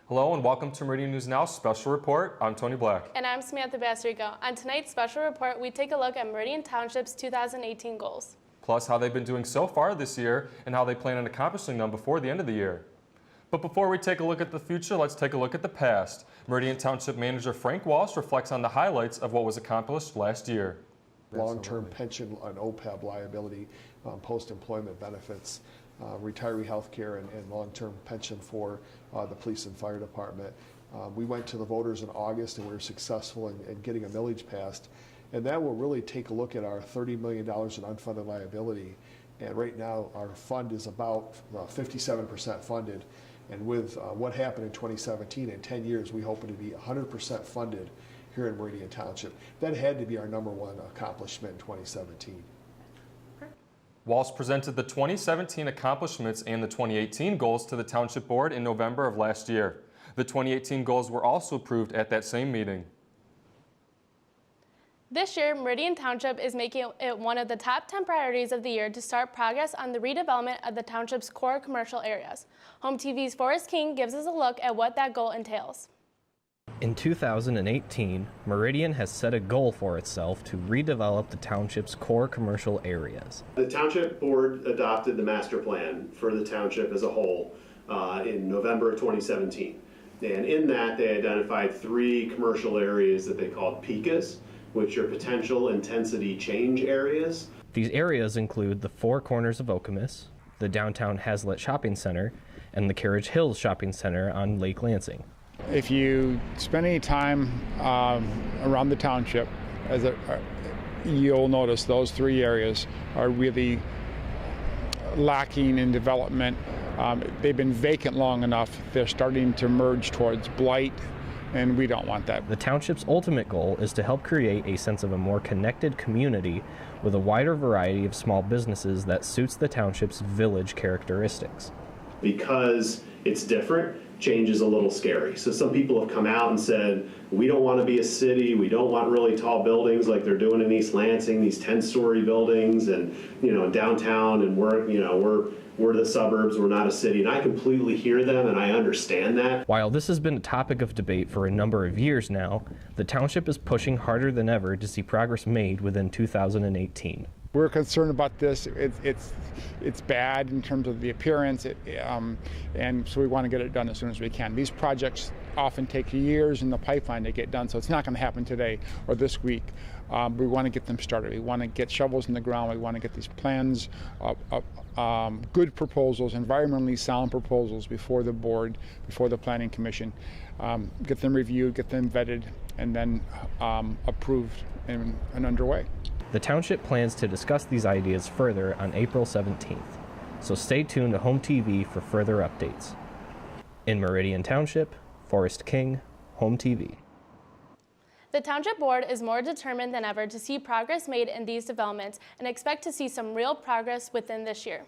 Hello and welcome to Meridian News Now Special Report. I'm Tony Black. And I'm Samantha Basterico. On tonight's special report, we take a look at Meridian Township's 2018 goals. Plus how they've been doing so far this year and how they plan on accomplishing them before the end of the year. But before we take a look at the future, let's take a look at the past. Meridian Township Manager Frank Walsh reflects on the highlights of what was accomplished last year. Long-term pension and OPEB liability, post-employment benefits, retiree health care, and long-term pension for the police and fire department. We went to the voters in August and we were successful in getting a millage passed. And that will really take a look at our $30 million in unfunded liability. And right now our fund is about 57% funded. And with what happened in 2017, in 10 years, we hope it to be 100% funded here in Meridian Township. That had to be our #1 accomplishment in 2017. Walsh presented the 2017 accomplishments and the 2018 goals to the Township Board in November of last year. The 2018 goals were also approved at that same meeting. This year, Meridian Township is making it one of the top 10 priorities of the year to start progress on the redevelopment of the township's core commercial areas. HOMTV's Forrest King gives us a look at what that goal entails. In 2018, Meridian has set a goal for itself to redevelop the township's core commercial areas. The Township Board adopted the master plan for the township as a whole in November of 2017. And in that, they identified 3 commercial areas that they called PICAs, which are potential intensity change areas. These areas include the Four Corners of Okemos, the downtown Hazlitt Shopping Center, and the Carriage Hills Shopping Center on Lake Lansing. If you spend any time around the township, you'll notice those 3 areas are really lacking in development. They've been vacant long enough. They're starting to merge towards blight, and we don't want that. The township's ultimate goal is to help create a sense of a more connected community with a wider variety of small businesses that suits the township's village characteristics. Because it's different, change is a little scary. So some people have come out and said, we don't want to be a city, we don't want really tall buildings like they're doing in East Lansing, these 10-story buildings, and downtown, and we're the suburbs, we're not a city. And I completely hear them and I understand that. While this has been a topic of debate for a number of years now, the township is pushing harder than ever to see progress made within 2018. We're concerned about this. It's bad in terms of the appearance, and so we want to get it done as soon as we can. These projects often take years in the pipeline to get done, so it's not going to happen today or this week. We want to get them started. We want to get shovels in the ground. We want to get these plans, good proposals, environmentally sound proposals before the board, before the planning commission, get them reviewed, get them vetted, and then approved and underway. The township plans to discuss these ideas further on April 17th, so stay tuned to HOMTV for further updates. In Meridian Township, Forrest King, HOMTV. The Township Board is more determined than ever to see progress made in these developments and expect to see some real progress within this year.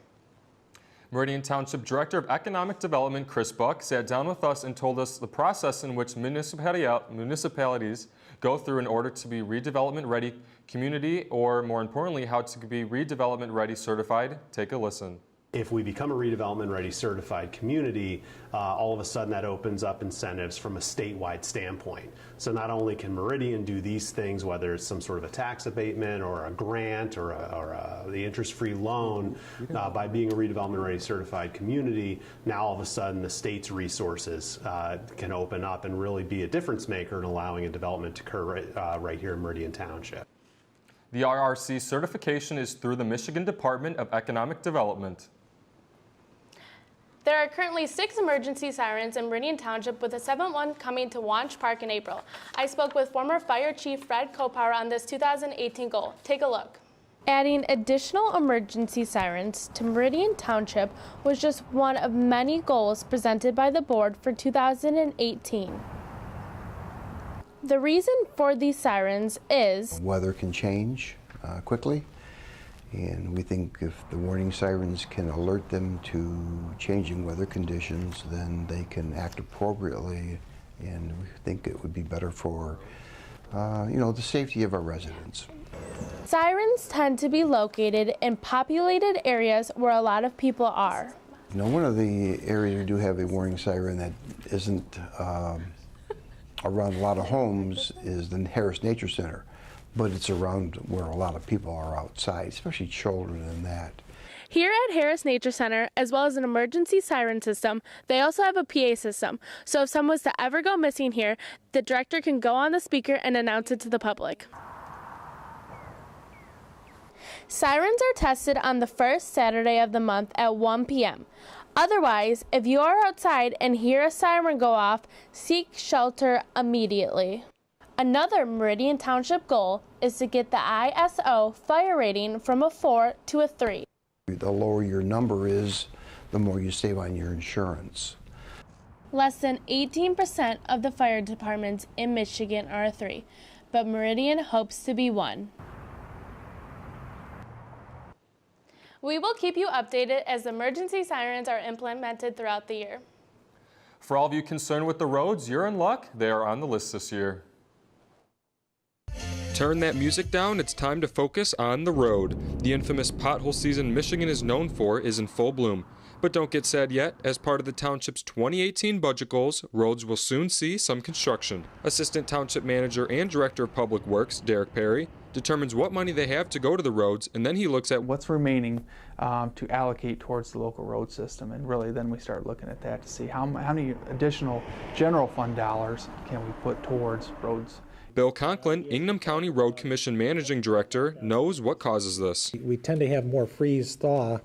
Meridian Township Director of Economic Development Chris Buck sat down with us and told us the process in which municipalities go through in order to be redevelopment ready community, or more importantly, how to be redevelopment ready certified. Take a listen. If we become a redevelopment ready certified community, all of a sudden that opens up incentives from a statewide standpoint. So not only can Meridian do these things, whether it's some sort of a tax abatement or a grant or the interest-free loan, by being a redevelopment ready certified community, now all of a sudden the state's resources can open up and really be a difference maker in allowing a development to occur right here in Meridian Township. The RRC certification is through the Michigan Department of Economic Development. There are currently 6 emergency sirens in Meridian Township, with a 7th one coming to Wanch Park in April. I spoke with former Fire Chief Fred Kopower on this 2018 goal. Take a look. Adding additional emergency sirens to Meridian Township was just one of many goals presented by the board for 2018. The reason for these sirens is weather can change quickly. And we think if the warning sirens can alert them to changing weather conditions, then they can act appropriately, and we think it would be better for the safety of our residents. Sirens tend to be located in populated areas where a lot of people are. Now, one of the areas we do have a warning siren that isn't around a lot of homes is the Harris Nature Center, but it's around where a lot of people are outside, especially children and that. Here at Harris Nature Center, as well as an emergency siren system, they also have a PA system. So if someone was to ever go missing here, the director can go on the speaker and announce it to the public. Sirens are tested on the first Saturday of the month at 1 p.m. Otherwise, if you are outside and hear a siren go off, seek shelter immediately. Another Meridian Township goal is to get the ISO fire rating from a 4 to a 3. The lower your number is, the more you save on your insurance. Less than 18% of the fire departments in Michigan are a 3, but Meridian hopes to be 1. We will keep you updated as emergency sirens are implemented throughout the year. For all of you concerned with the roads, you're in luck. They are on the list this year. Turn that music down, it's time to focus on the road. The infamous pothole season Michigan is known for is in full bloom. But don't get sad yet, as part of the township's 2018 budget goals, roads will soon see some construction. Assistant Township Manager and Director of Public Works, Derek Perry, determines what money they have to go to the roads, and then he looks at what's remaining to allocate towards the local road system, and really then we start looking at that to see how many additional general fund dollars can we put towards roads. Bill Conklin, Ingham County Road Commission Managing Director, knows what causes this. We tend to have more freeze-thaw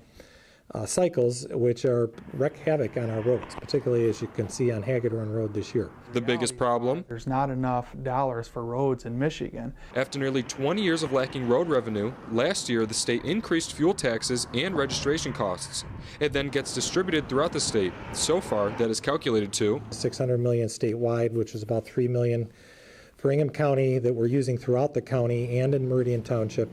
cycles, which wreak havoc on our roads, particularly as you can see on Hagedorn Road this year. The biggest problem? There's not enough dollars for roads in Michigan. After nearly 20 years of lacking road revenue, last year the state increased fuel taxes and registration costs. It then gets distributed throughout the state. So far, that is calculated to $600 million statewide, which is about $3 million for Ingham County that we're using throughout the county and in Meridian Township.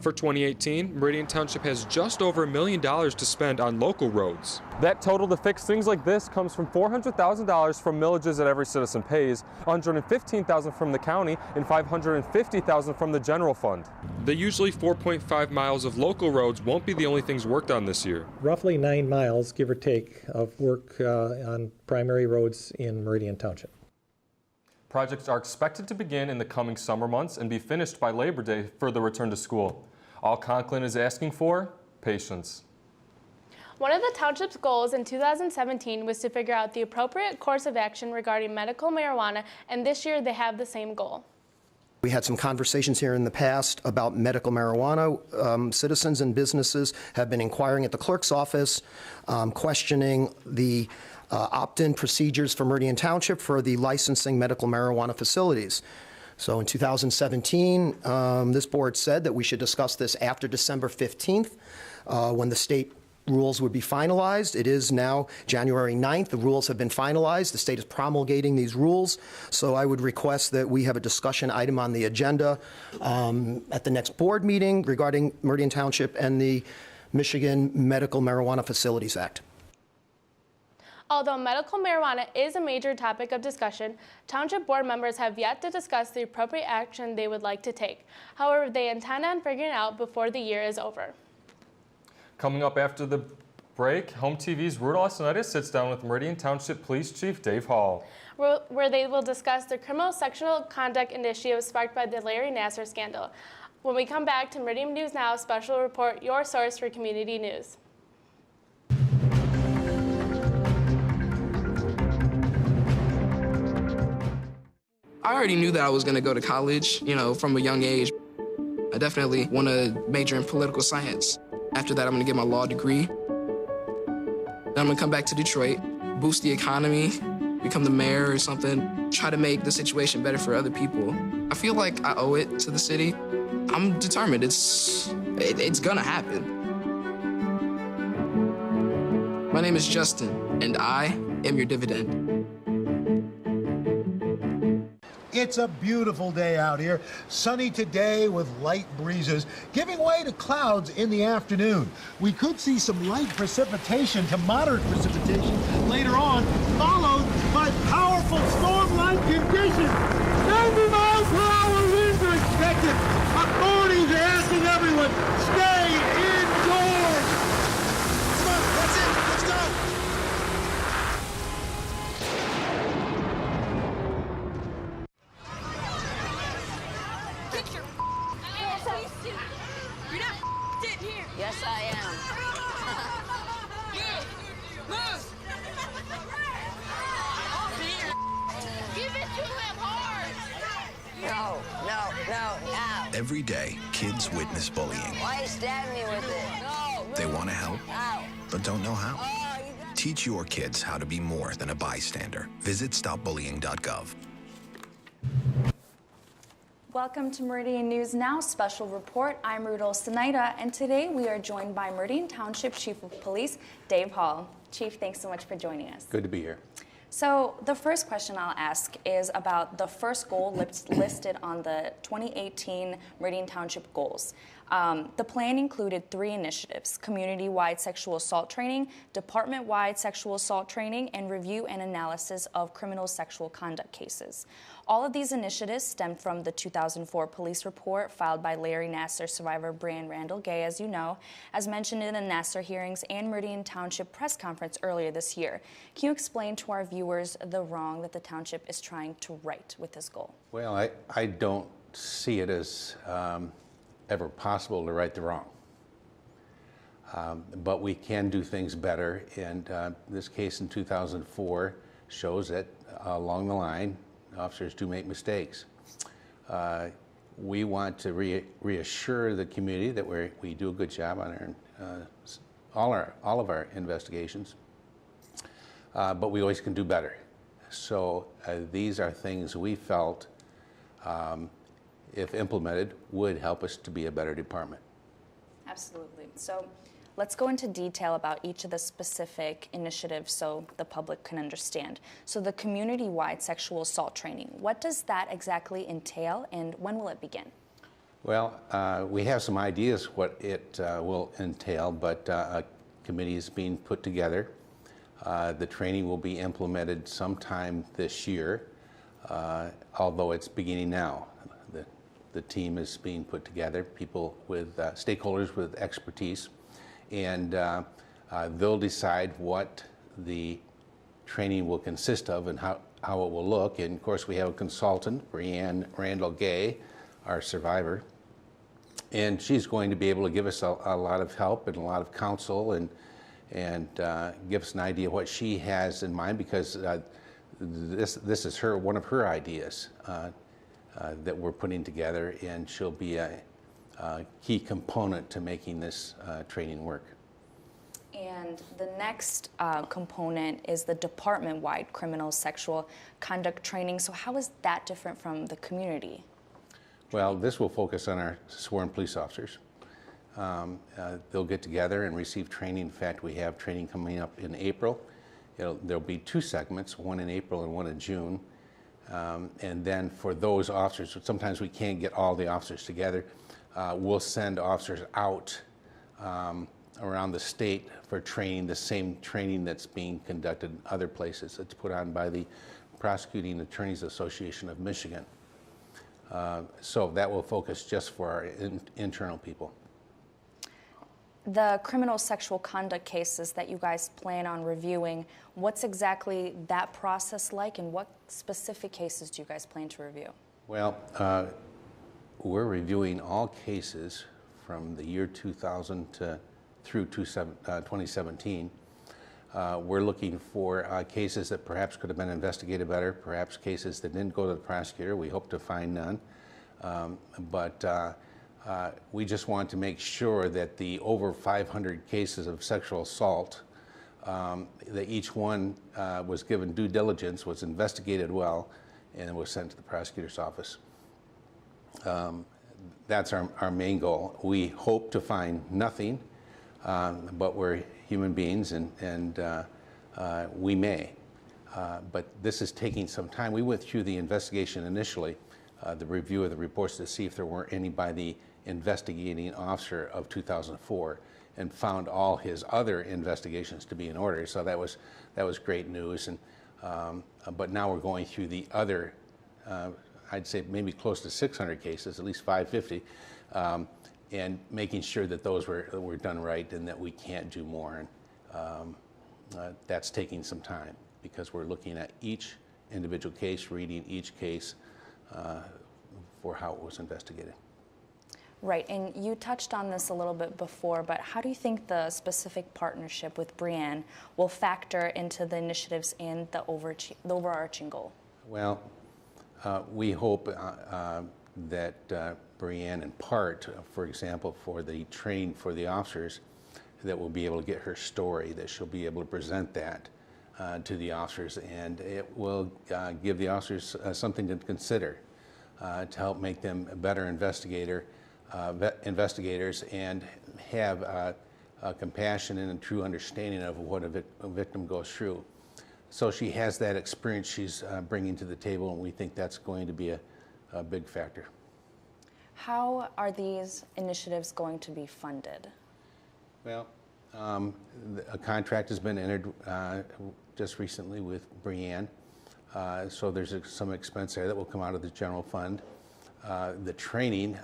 For 2018, Meridian Township has just over $1 million to spend on local roads. That total to fix things like this comes from $400,000 from millages that every citizen pays, $115,000 from the county, and $550,000 from the general fund. The usually 4.5 miles of local roads won't be the only things worked on this year. Roughly 9 miles, give or take, of work on primary roads in Meridian Township. Projects are expected to begin in the coming summer months and be finished by Labor Day for the return to school. All Conklin is asking for, patience. One of the township's goals in 2017 was to figure out the appropriate course of action regarding medical marijuana, and this year they have the same goal. We had some conversations here in the past about medical marijuana. Citizens and businesses have been inquiring at the clerk's office, questioning the opt-in procedures for Meridian Township for the licensing medical marijuana facilities. So in 2017, this board said that we should discuss this after December 15th, when the state rules would be finalized. It is now January 9th. The rules have been finalized. The state is promulgating these rules. So I would request that we have a discussion item on the agenda at the next board meeting regarding Meridian Township and the Michigan Medical Marijuana Facilities Act. Although medical marijuana is a major topic of discussion, township board members have yet to discuss the appropriate action they would like to take. However, they intend on figuring it out before the year is over. Coming up after the break, HOMTV's Rudolph Sinitis sits down with Meridian Township Police Chief Dave Hall, where they will discuss the criminal sexual conduct initiative sparked by the Larry Nassar scandal. When we come back to Meridian News Now special report, your source for community news. I already knew that I was going to go to college, from a young age. I definitely want to major in political science. After that, I'm going to get my law degree. Then I'm going to come back to Detroit, boost the economy, become the mayor or something, try to make the situation better for other people. I feel like I owe it to the city. I'm determined. It's going to happen. My name is Justin, and I am your dividend. It's a beautiful day out here, sunny today with light breezes, giving way to clouds in the afternoon. We could see some light precipitation to moderate precipitation later on, followed by powerful storm-like conditions. 90 miles per hour winds are expected. Authorities are asking everyone, stay indoors. Come on, that's it, let's go. Every day, kids witness bullying. Why you stab me with it? No! They want to help, but don't know how. Oh, Teach your kids how to be more than a bystander. Visit stopbullying.gov. Welcome to Meridian News Now special report. I'm Rudolph Sinaida, and today we are joined by Meridian Township Chief of Police, Dave Hall. Chief, thanks so much for joining us. Good to be here. So the first question I'll ask is about the first goal listed on the 2018 Meridian Township Goals. The plan included 3 initiatives: community-wide sexual assault training, department-wide sexual assault training, and review and analysis of criminal sexual conduct cases. All of these initiatives stemmed from the 2004 police report filed by Larry Nassar survivor Brian Randall Gay, as you know, as mentioned in the Nassar hearings and Meridian Township press conference earlier this year. Can you explain to our viewers the wrong that the township is trying to right with this goal? Well, I don't see it as ever possible to right the wrong. But we can do things better, and this case in 2004 shows that along the line, officers do make mistakes. We want to reassure the community that we do a good job on all of our investigations, but we always can do better. So these are things we felt, if implemented, would help us to be a better department. Absolutely. So let's go into detail about each of the specific initiatives so the public can understand. So the community-wide sexual assault training, what does that exactly entail, and when will it begin? Well, we have some ideas what it will entail, but a committee is being put together. The training will be implemented sometime this year, although it's beginning now. The team is being put together, people with stakeholders with expertise, and they'll decide what the training will consist of and how it will look. And of course, we have a consultant, Brianne Randall Gay, our survivor, and she's going to be able to give us a lot of help and a lot of counsel and give us an idea of what she has in mind, because this is one of her ideas that we're putting together, and she'll be a key component to making this training work. And the next component is the department-wide criminal sexual conduct training. So how is that different from the community? Well, this will focus on our sworn police officers. They'll get together and receive training. In fact, we have training coming up in April. There'll be 2 segments, one in April and one in June. And then for those officers, sometimes we can't get all the officers together. We'll send officers out around the state for training, the same training that's being conducted in other places. It's put on by the Prosecuting Attorneys Association of Michigan. So that will focus just for our internal people. The criminal sexual conduct cases that you guys plan on reviewing, what's exactly that process like, and what specific cases do you guys plan to review? Well, we're reviewing all cases from the year 2000 through 2017. We're looking for cases that perhaps could have been investigated better, perhaps cases that didn't go to the prosecutor. We hope to find none. We just want to make sure that the over 500 cases of sexual assault, that each one was given due diligence, was investigated well, and was sent to the prosecutor's office. That's our main goal. We hope to find nothing, but we're human beings, and we may. But this is taking some time. We went through the investigation initially, the review of the reports, to see if there weren't any by the investigating officer of 2004, and found all his other investigations to be in order. So that was great news. And but now we're going through the other, I'd say maybe close to 600 cases, at least 550, and making sure that those were done right and that we can't do more. And that's taking some time, because we're looking at each individual case, reading each case for how it was investigated. Right, and you touched on this a little bit before, but how do you think the specific partnership with Brianne will factor into the initiatives and the overarching goal? Well, we hope that Brianne in part, for example, for the training for the officers, that we'll be able to get her story, that she'll be able to present that to the officers, and it will give the officers something to consider to help make them better investigators and have a compassion and a true understanding of what a victim goes through. So she has that experience she's bringing to the table, and we think that's going to be a big factor. How are these initiatives going to be funded? Well, a contract has been entered just recently with Brianne, so there's some expense there that will come out of the general fund. The training,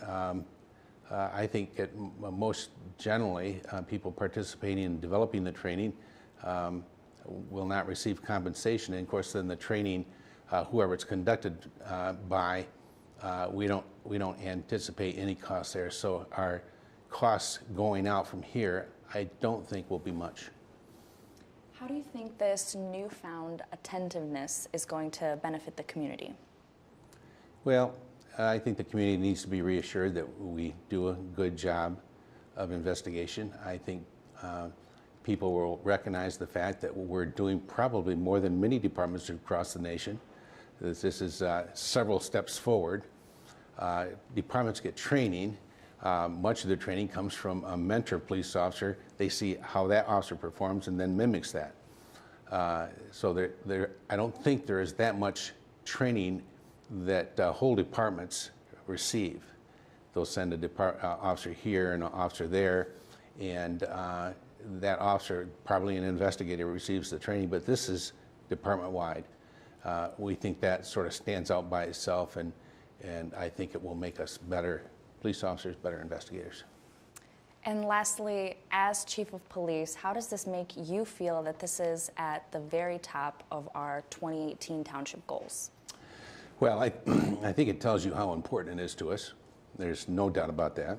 I think that most generally, people participating in developing the training will not receive compensation. And of course, then the training, whoever it's conducted by, we don't anticipate any costs there. So our costs going out from here, I don't think will be much. How do you think this newfound attentiveness is going to benefit the community? Well, I think the community needs to be reassured that we do a good job of investigation. I think people will recognize the fact that we're doing probably more than many departments across the nation. This is several steps forward. Departments get training. Much of the training comes from a mentor police officer. They see how that officer performs and then mimics that. So I don't think there is that much training that whole departments receive. They'll send an officer here and an officer there, and that officer, probably an investigator, receives the training, but this is department-wide. We think that sort of stands out by itself, and I think it will make us better police officers, better investigators. And lastly, as Chief of Police, how does this make you feel that this is at the very top of our 2018 Township Goals? Well, I think it tells you how important it is to us. There's no doubt about that.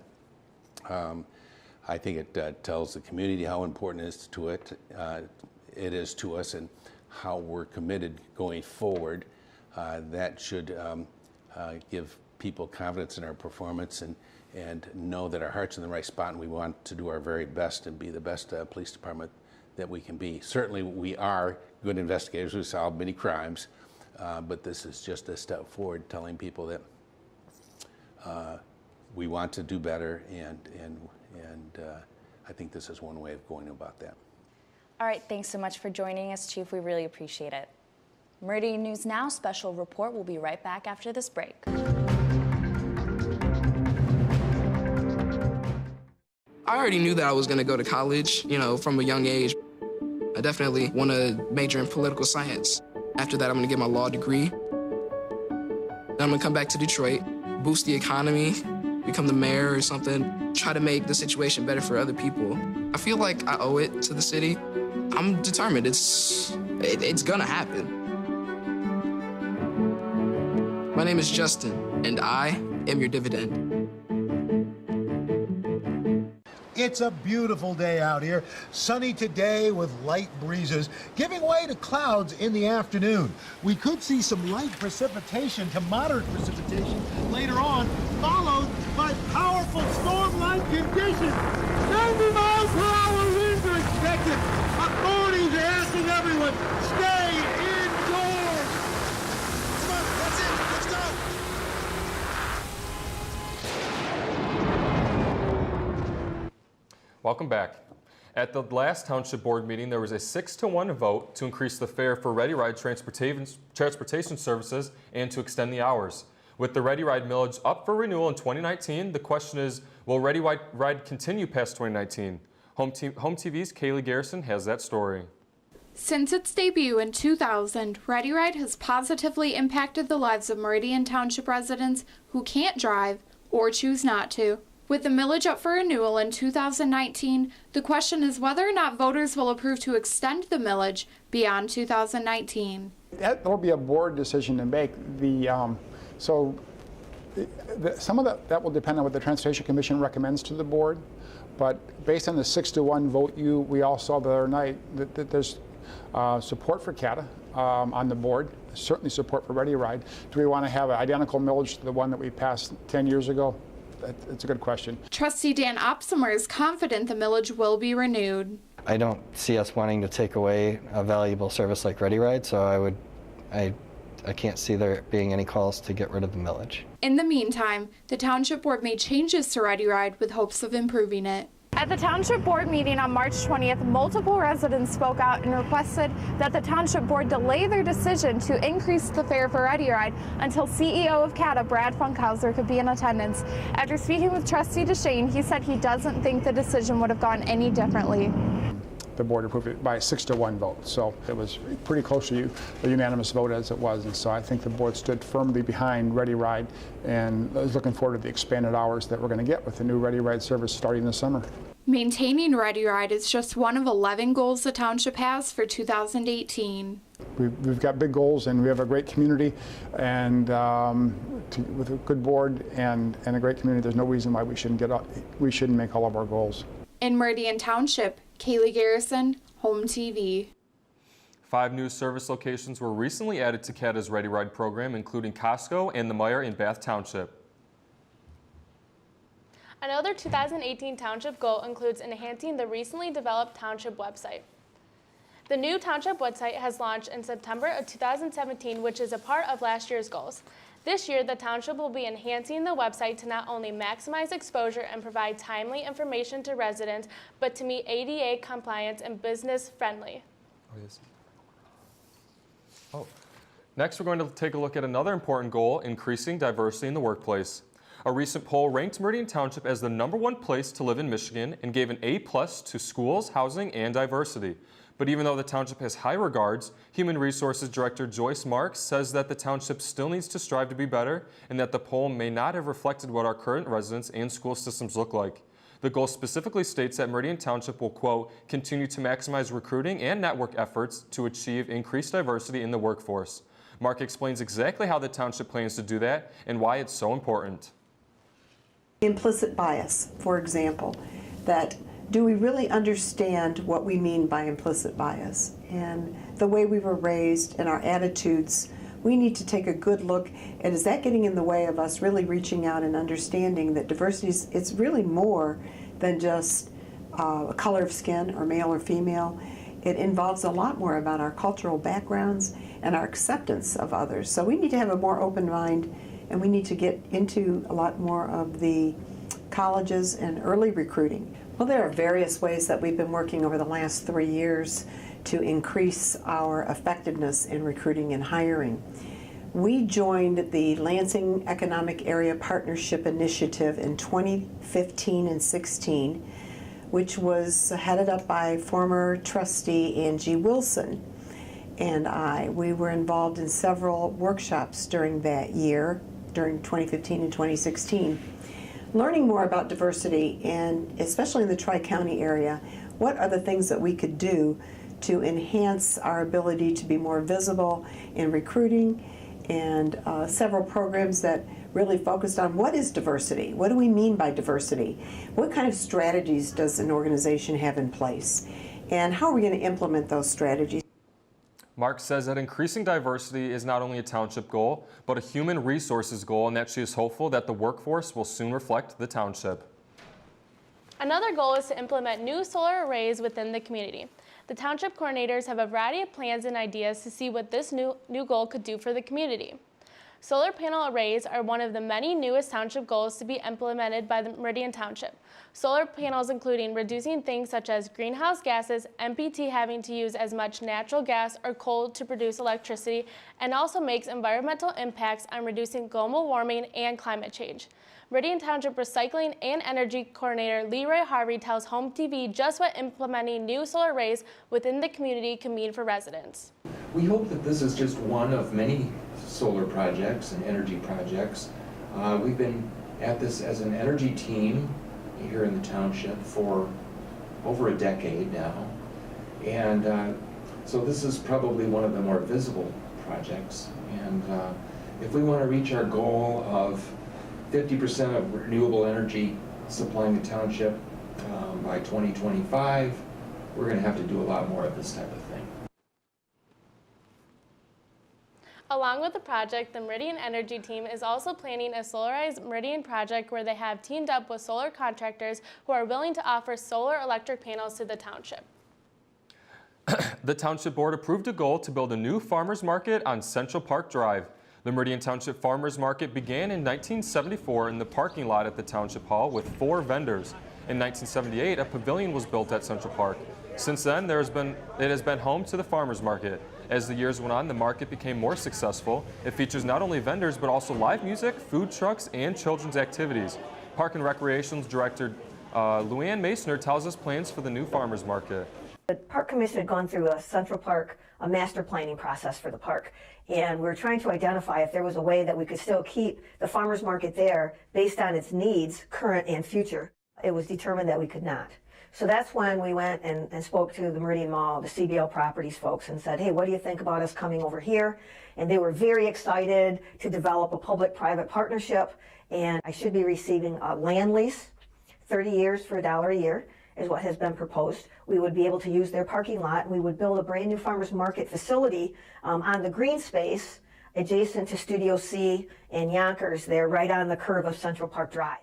I think it tells the community how important it is to us, and how we're committed going forward. That should give people confidence in our performance and know that our heart's in the right spot, and we want to do our very best and be the best police department that we can be. Certainly we are good investigators who solve many crimes, but this is just a step forward, telling people that we want to do better, and I think this is one way of going about that. All right, thanks so much for joining us, Chief. We really appreciate it. Meridian News Now special report will be right back after this break. I already knew that I was going to go to college, from a young age. I definitely want to major in political science. After that, I'm going to get my law degree. Then I'm going to come back to Detroit, boost the economy, become the mayor or something, try to make the situation better for other people. I feel like I owe it to the city. I'm determined. It's going to happen. My name is Justin, and I am your dividend. It's a beautiful day out here. Sunny today with light breezes, giving way to clouds in the afternoon. We could see some light precipitation to moderate precipitation later on, followed by powerful storm-like conditions. 90 miles per hour winds are expected. Authorities are asking everyone, stay indoors. Come on, that's it. Let's go. Welcome back. At the last Township Board meeting, there was a 6-to-1 vote to increase the fare for Ready Ride transportation services and to extend the hours. With the Ready Ride millage up for renewal in 2019, the question is, will Ready Ride continue past 2019? Home TV's Kaylee Garrison has that story. Since its debut in 2000, Ready Ride has positively impacted the lives of Meridian Township residents who can't drive or choose not to. With the millage up for renewal in 2019, the question is whether or not voters will approve to extend the millage beyond 2019. That will be a board decision to make. Some of that will depend on what the Transportation Commission recommends to the board, but based on the 6-to-1 vote we all saw the other night, that there's support for CATA on the board, certainly support for Ready Ride. Do we want to have an identical millage to the one that we passed 10 years ago? it's a good question. Trustee Dan Opsimer is confident the millage will be renewed. I don't see us wanting to take away a valuable service like Ready Ride, so I can't see there being any calls to get rid of the millage. In the meantime, the Township Board made changes to Ready Ride with hopes of improving it. At the Township Board meeting on March 20th, multiple residents spoke out and requested that the Township Board delay their decision to increase the fare for Ready Ride until CEO of CATA, Brad Funkhauser, could be in attendance. After speaking with Trustee DeShane, he said he doesn't think the decision would have gone any differently. The board approved it by a 6-to-1 vote, so it was pretty close to a unanimous vote as it was, and so I think the board stood firmly behind Ready Ride and is looking forward to the expanded hours that we're going to get with the new Ready Ride service starting this summer. Maintaining Ready Ride is just one of 11 goals the Township has for 2018. We've got big goals, and we have a great community, and with a good board and a great community, there's no reason why we shouldn't make all of our goals. In Meridian Township, Kaylee Garrison, HOMTV. 5 new service locations were recently added to CATA's Ready Ride program, including Costco and the Meijer in Bath Township. Another 2018 Township goal includes enhancing the recently developed Township website. The new Township website has launched in September of 2017, which is a part of last year's goals. This year, the Township will be enhancing the website to not only maximize exposure and provide timely information to residents, but to meet ADA compliance and business friendly. Next, we're going to take a look at another important goal, increasing diversity in the workplace. A recent poll ranked Meridian Township as the #1 place to live in Michigan and gave an A+ to schools, housing, and diversity. But even though the Township has high regards, Human Resources Director Joyce Marks says that the Township still needs to strive to be better and that the poll may not have reflected what our current residents and school systems look like. The goal specifically states that Meridian Township will, quote, continue to maximize recruiting and network efforts to achieve increased diversity in the workforce. Mark explains exactly how the Township plans to do that and why it's so important. Implicit bias, for example, that do we really understand what we mean by implicit bias? And the way we were raised and our attitudes, we need to take a good look at, is that getting in the way of us really reaching out and understanding that diversity is, it's really more than just a color of skin or male or female. It involves a lot more about our cultural backgrounds and our acceptance of others. So we need to have a more open mind, and we need to get into a lot more of the colleges and early recruiting. Well, there are various ways that we've been working over the last 3 years to increase our effectiveness in recruiting and hiring. We joined the Lansing Economic Area Partnership Initiative in 2015 and 16, which was headed up by former trustee Angie Wilson and I. We were involved in several workshops during that year, during 2015 and 2016. Learning more about diversity, and especially in the Tri-County area, what are the things that we could do to enhance our ability to be more visible in recruiting, and several programs that really focused on what is diversity, what do we mean by diversity, what kind of strategies does an organization have in place, and how are we going to implement those strategies. Mark says that increasing diversity is not only a Township goal, but a human resources goal, and that she is hopeful that the workforce will soon reflect the Township. Another goal is to implement new solar arrays within the community. The Township coordinators have a variety of plans and ideas to see what this new goal could do for the community. Solar panel arrays are one of the many newest Township goals to be implemented by the Meridian Township. Solar panels including reducing things such as greenhouse gases, MPT having to use as much natural gas or coal to produce electricity, and also makes environmental impacts on reducing global warming and climate change. Meridian Township Recycling and Energy Coordinator Leroy Harvey tells HOMTV just what implementing new solar arrays within the community can mean for residents. We hope that this is just one of many solar projects and energy projects. We've been at this as an energy team here in the township for over a decade now. And so this is probably one of the more visible projects. And if we want to reach our goal of 50% of renewable energy supplying the township by 2025, we're going to have to do a lot more of this type of thing. Along with the project, the Meridian Energy team is also planning a solarized Meridian project where they have teamed up with solar contractors who are willing to offer solar electric panels to the township. The Township Board approved a goal to build a new farmers market on Central Park Drive. The Meridian Township Farmers Market began in 1974 in the parking lot at the Township Hall with 4 vendors. In 1978, a pavilion was built at Central Park. Since then, it has been home to the farmers market. As the years went on, the market became more successful. It features not only vendors, but also live music, food trucks, and children's activities. Park and Recreations Director Luann Masner tells us plans for the new farmers market. The Park Commission had gone through a Central Park master planning process for the park, and we were trying to identify if there was a way that we could still keep the farmers market there based on its needs, current and future. It was determined that we could not. So that's when we went and spoke to the Meridian Mall, the CBL Properties folks, and said, hey, what do you think about us coming over here? And they were very excited to develop a public-private partnership, and I should be receiving a land lease, 30 years for $1 a year is what has been proposed. We would be able to use their parking lot, and we would build a brand new farmers market facility on the green space adjacent to Studio C and Yonkers there, right on the curve of Central Park Drive.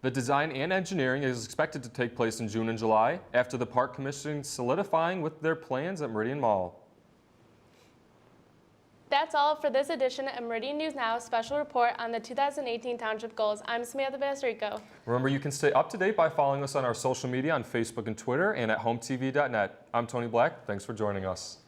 The design and engineering is expected to take place in June and July after the Park Commission solidifying with their plans at Meridian Mall. That's all for this edition of Meridian News Now special report on the 2018 Township Goals. I'm Samantha Basrico. Remember, you can stay up to date by following us on our social media on Facebook and Twitter and at HOMTV.net. I'm Tony Black. Thanks for joining us.